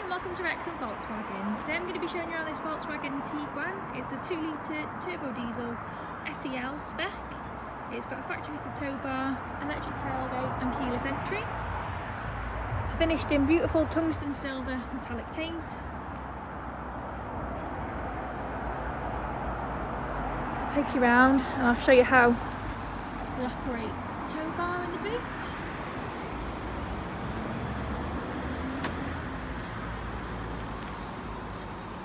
and welcome to Wrexham Volkswagen. Today I'm going to be showing you around this Volkswagen Tiguan. It's the 2-litre turbo diesel SEL spec. It's got a factory fitted tow bar, electric tailgate and keyless entry. It's finished in beautiful tungsten silver metallic paint. I'll take you around and I'll show you how we operate the tow bar in the boot.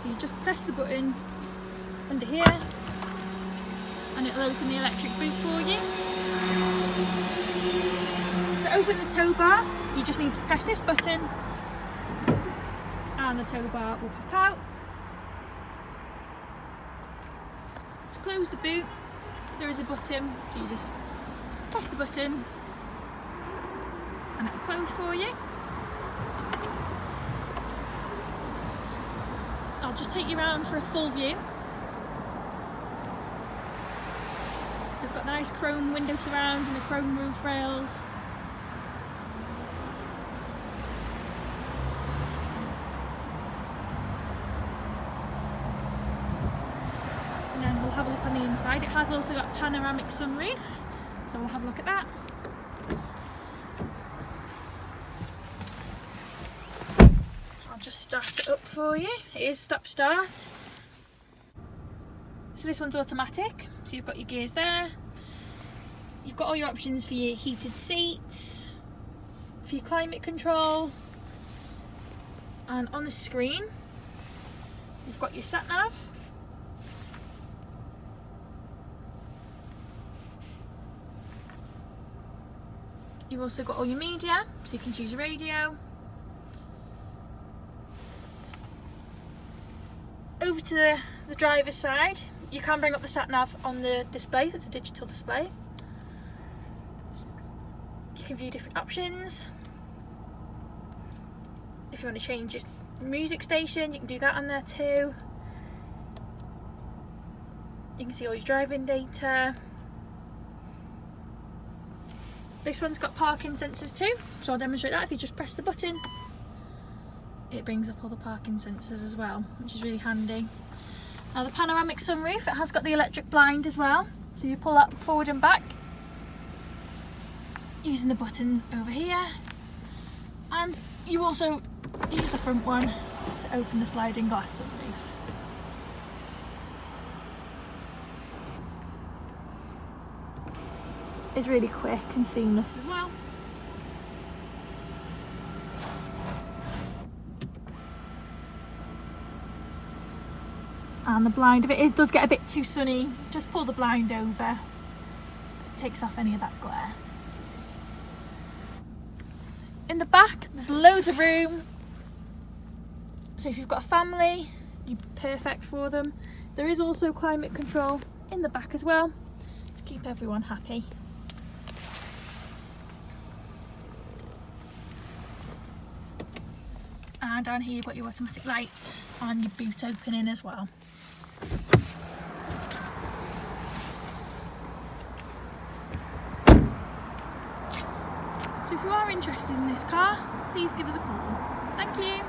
So you just press the button under here and it'll open the electric boot for you. To open the tow bar, you just need to press this button and the tow bar will pop out. To close the boot, there is a button, so you just press the button and it'll close for you. I'll just take you around for a full view. It's got nice chrome window surrounds and the chrome roof rails. And then we'll have a look on the inside. It has also got panoramic sunroof, so we'll have a look at that. Just start it up for you. It is stop start. So this one's automatic, so you've got your gears there. You've got all your options for your heated seats, for your climate control, and on the screen you've got your sat nav. You've also got all your media, so you can choose your radio. Over to the driver's side, you can bring up the sat nav on the display, so it's a digital display. You can view different options. If you want to change your music station, you can do that on there too. You can see all your driving data. This one's got parking sensors too, so I'll demonstrate that. If you just press the button, it brings up all the parking sensors as well, which is really handy. Now the panoramic sunroof, it has got the electric blind as well, so you pull that forward and back using the buttons over here, and you also use the front one to open the sliding glass sunroof. It's really quick and seamless as well. And the blind, if it does get a bit too sunny, just pull the blind over. It takes off any of that glare. In the back, there's loads of room. So if you've got a family, you're perfect for them. There is also climate control in the back as well to keep everyone happy. And down here you've got your automatic lights and your boot opening as well. So if you are interested in this car, please give us a call. Thank you.